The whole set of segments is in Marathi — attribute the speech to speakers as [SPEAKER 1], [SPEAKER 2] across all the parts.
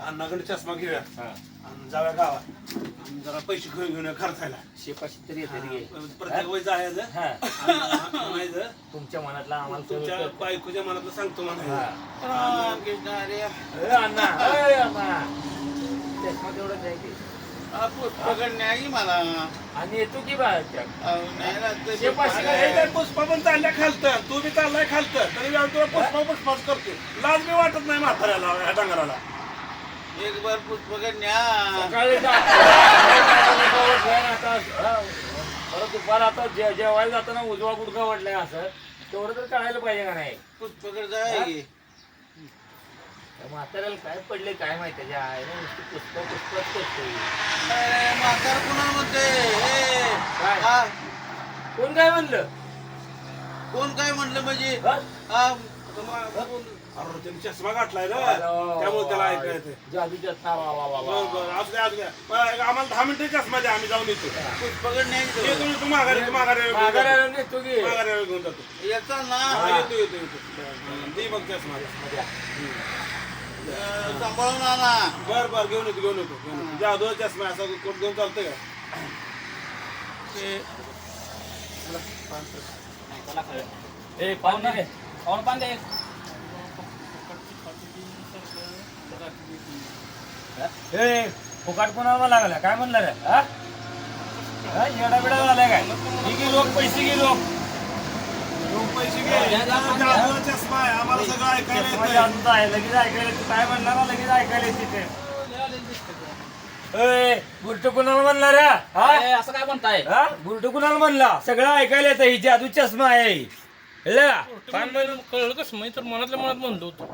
[SPEAKER 1] अण्णाकडे चष्मा घेऊया आणि जाऊया गावात आणि जरा पैसे घेऊन खर्चायला.
[SPEAKER 2] शेपाशी तरी येते रे.
[SPEAKER 1] प्रत्येक वेळी जायचं म्हणायचं
[SPEAKER 2] तुमच्या मनातला आम्हाला
[SPEAKER 1] तुमच्या बायकोच्या मनातलं सांगतो म्हणायचं.
[SPEAKER 2] अण्णा चष्मा तेवढं द्यायचे
[SPEAKER 3] नाही मला
[SPEAKER 2] आणि येतो की बा
[SPEAKER 1] पुष्पा पण चालल्या खालतं, तू बी चाललाय खालतं, तरी तुला पुष्पाच करते. लाज बी वाटत नाही म्हाताऱ्याला ह्या डंगराला.
[SPEAKER 3] एक बार पुष्पगड न्या
[SPEAKER 2] परत दुपार आता जेवायला जाताना उजवा गुडघा वाढलाय असं तेवढं तर कळायला पाहिजे का नाही.
[SPEAKER 3] पुष्पगड जाय
[SPEAKER 2] म्हाताऱ्याला काय पडले काय माहिती त्याच्या आहे ना नुसतं पुष्पच करतोय.
[SPEAKER 3] म्हातार कुणा म्हणते
[SPEAKER 2] काय कोण काय म्हणलं
[SPEAKER 3] कोण काय म्हणलं म्हणजे
[SPEAKER 1] अरे त्यांनी चष्मा गाठलाय ना त्यामुळे त्याला ऐकायचं.
[SPEAKER 2] जादू चष्मा वा वा वा वा.
[SPEAKER 1] बरं असू द्या आम्हाला 10 मिनिटं चष्मा द्या, आम्ही जाऊन येतो.
[SPEAKER 3] पुष्पगड न्यायचं
[SPEAKER 1] येतो तू माघारी
[SPEAKER 2] माघारी नेतो की
[SPEAKER 1] माघारी घेऊन जातो.
[SPEAKER 3] याचा ना
[SPEAKER 1] येतो दे मग चष्मा.
[SPEAKER 3] सांभाळून आणा.
[SPEAKER 1] बर घेऊन येतो जादू चष्मा असा कोट घेऊन चालतंय
[SPEAKER 2] ए पाहुणे रे पाहुणे पान दे. फुकाट कोणाला लागला काय म्हणलं रे येडा बिडा झालाय काय ही लोक पैसे घे लोक
[SPEAKER 1] पैसे घे. जादू चष्मा आहे, आम्हाला सगळं ऐकायला येतंय.
[SPEAKER 2] जादूचा आहे लगेच ऐकायला तू काय म्हणणार ना लगेच ऐकायला तिथे बुलट कुणाला म्हणला रे
[SPEAKER 4] असं काय म्हणताय
[SPEAKER 2] बुलट कुणाला म्हणला सगळं ऐकायला येतं ही जादू चष्मा आहे
[SPEAKER 4] कळलं कसं मी तर मनातल्या मनात म्हणलो होतो.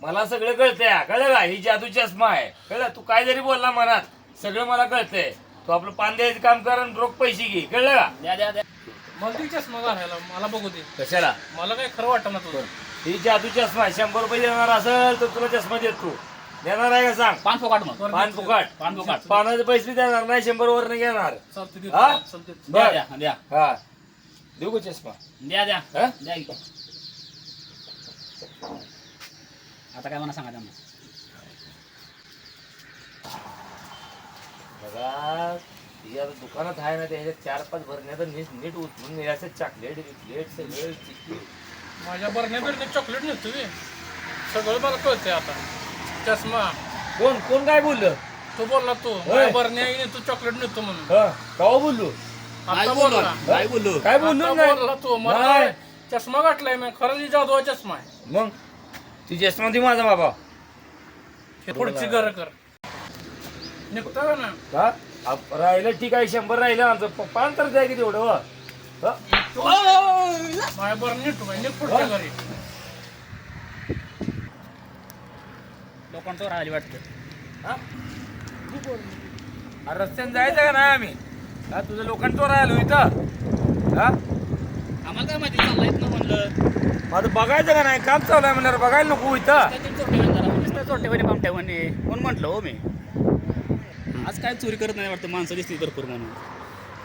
[SPEAKER 2] मला सगळं कळतंय कळलं का ही जादू चष्मा आहे कळलं तू काय जरी बोलला मनात सगळं मला कळतंय. तू आपलं पान द्यायचं काम कर आणि रोख पैसे घे कळलं का.
[SPEAKER 4] द्या द्या द्या मला ती चष्मा घालायला मला बघू दे.
[SPEAKER 2] कशाला
[SPEAKER 4] मला काही खरं वाटत ना तुझं.
[SPEAKER 2] ही जादू चष्मा आहे 100 रुपये देणार असेल तर तुला चष्मा देतो देणार आहे का सांग.
[SPEAKER 4] पान फुकाट मग
[SPEAKER 2] पान फुकाट
[SPEAKER 4] पान फुकाट
[SPEAKER 2] पानाचे पैसे देणार नाही 100 वर नाही घेणार.
[SPEAKER 4] चालते
[SPEAKER 2] हा?
[SPEAKER 4] द्या द्या द्या
[SPEAKER 2] हा देऊ का चष्मा
[SPEAKER 4] द्या द्या
[SPEAKER 2] हा?
[SPEAKER 4] द्या की. आता काय मला सांगा त्यांना.
[SPEAKER 2] बघा ती आता दुकानात आहे ना त्याच्यात 4-5 भरण्यात नीट उचलून असं चॉकलेट बिकलेट सगळं चिक्की
[SPEAKER 4] माझ्या बरण्या चॉकलेट नेतो मी सगळं मला कळतंय आता. चष्मा
[SPEAKER 2] कोण काय बोललं
[SPEAKER 4] तो बोलला तो
[SPEAKER 2] होय.
[SPEAKER 4] बरण्या नेतो चॉकलेट नेतो म्हणून
[SPEAKER 2] कवा बोललो
[SPEAKER 4] आता बोलला
[SPEAKER 2] काय बोललो
[SPEAKER 4] आता
[SPEAKER 2] नाही
[SPEAKER 4] बोलला तो मला
[SPEAKER 2] नाही.
[SPEAKER 4] चष्मा गाठलाय मी खरंच जादू चष्मा आहे.
[SPEAKER 2] मग ती चष्मा ती माझा बाबा
[SPEAKER 4] हे पुढची घर कर निघतो का ना.
[SPEAKER 2] का राहिलं ठीक आहे 100 राहिलं आमचं पान तर द्या की तेवढं
[SPEAKER 4] माझ्या बरं निघतो निघ पुढच्या घरी. लोकांचं राहिली वाटतं.
[SPEAKER 2] रस्त्याने जायचं का नाही आम्ही तुझं लोकांचं राहिलो इथं
[SPEAKER 4] आम्हाला काय माहिती चाललाय ना म्हणलं
[SPEAKER 2] माझं बघायचं का नाही काम चालू आहे म्हणलं बघायला नको इथं.
[SPEAKER 4] चोट्यावानी पामट्यावानी कोण म्हटलं हो मी आज काय चोरी करत नाही वाटतं माणसं दिसली भरपूर म्हणून.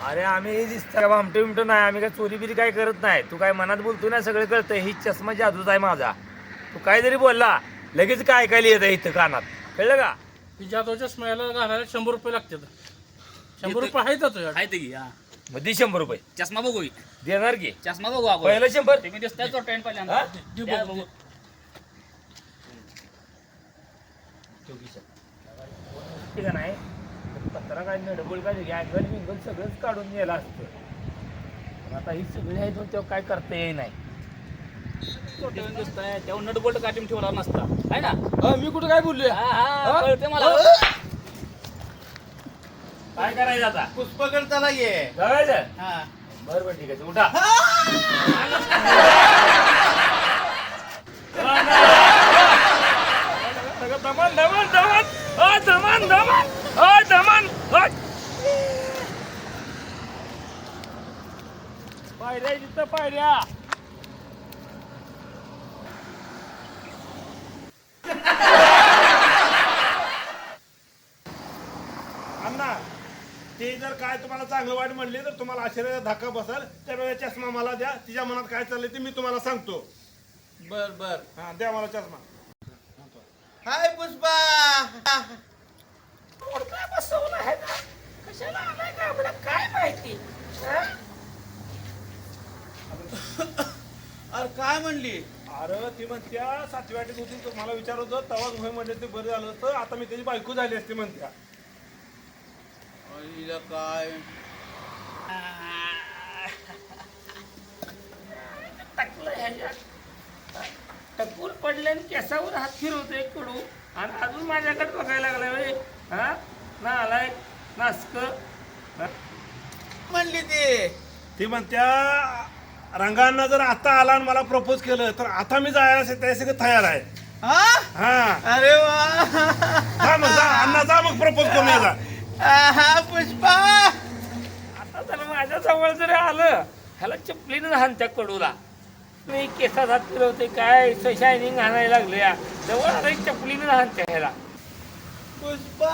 [SPEAKER 2] अरे आम्ही दिसतं आमटे बिमटो नाही आम्ही काय चोरी बिरी काय करत नाही. तू काय मनात बोलतो ना सगळं कळतं. ही चष्मा जादूच आहे माझा. तू काय जरी बोलला लगेच काय ऐकायला येतं इथं कानात कळलं का.
[SPEAKER 4] जादू चष्म्याला घालायला 100 रुपये लागतात. 100 रुपये आहेत
[SPEAKER 5] आहे ते की हा
[SPEAKER 2] मध्ये 100 रुपये
[SPEAKER 5] चष्मा बघू
[SPEAKER 2] देणार की
[SPEAKER 5] चष्मा बघू आपण
[SPEAKER 2] पहिलं 100
[SPEAKER 5] तुम्ही दिसताय चोट्यान
[SPEAKER 2] हा?
[SPEAKER 5] पहिल्यांदा
[SPEAKER 4] बघू.
[SPEAKER 2] ठीक आहे नाही पत्रा काय नडबोल काय अँगल बिंगल सगळंच काढून गेला असतं. पण आता ही सगळी आहे तेव्हा काय करता येई नाही.
[SPEAKER 5] चोट्यान दिसताय तेव्हा नटबोल्ट काढून ठेवला नसता आहे ना.
[SPEAKER 2] मी कुठं काय बोललोय
[SPEAKER 5] हा हा कळते मला.
[SPEAKER 2] काय करायचं आता
[SPEAKER 3] पुष्पगड चला ये.
[SPEAKER 2] बघायचं
[SPEAKER 3] हा
[SPEAKER 2] बरं ठीक आहे उठा. दमन दमन दमन दमन दमन दमन पायऱ्या तिथं पायऱ्या
[SPEAKER 1] अण्णा ते जर काय तुम्हाला चांगलं वाईट म्हणले तर तुम्हाला आश्चर्याचा धक्का बसाल. त्यावेळेला चष्मा मला द्या. तिच्या मनात काय चाललंय ते मी तुम्हाला सांगतो.
[SPEAKER 3] बर बर
[SPEAKER 1] हा द्या मला चष्मा.
[SPEAKER 3] हाय पुष्पा.
[SPEAKER 2] काय बसवलं आहे ना कशाला आलाय का आपल्याला काय माहिती हा?
[SPEAKER 3] अरे काय म्हणली?
[SPEAKER 1] अरे ती म्हणत्या 7व्या वाटेत होती तुम्हाला विचारत होतं तेव्हाच होय म्हणले ते बरं झालं होतं आता मी त्याची बायको झाली असते म्हणत्या.
[SPEAKER 3] हिला काय
[SPEAKER 2] टाकलं ह्याच्यात टकूर पडले आणि केसावर हात फिरवतोय कडू आणि अजून माझ्याकडे बघायला लागलाय होय. हा ना आलाय नासक
[SPEAKER 3] म्हणली ती?
[SPEAKER 1] ती म्हणत्या रंगांना जर आता आला आणि मला प्रपोज केलं तर आता मी जायला त्यासाठी तयार आहे.
[SPEAKER 3] हा?
[SPEAKER 1] हा
[SPEAKER 3] अरे वा.
[SPEAKER 1] जा मग जा अण्णा जा मग प्रपोज करून ये जा.
[SPEAKER 3] आहा, पुष्पा.
[SPEAKER 2] आता जर माझ्या जवळ जरी आलं ह्याला चपलीनं हाण त्या कडूला मी केसात हात फिरवते काय शायनिंग आणायला लागले या जवळ आलं चपलीनं हाण त्या ह्याला
[SPEAKER 3] पुष्पा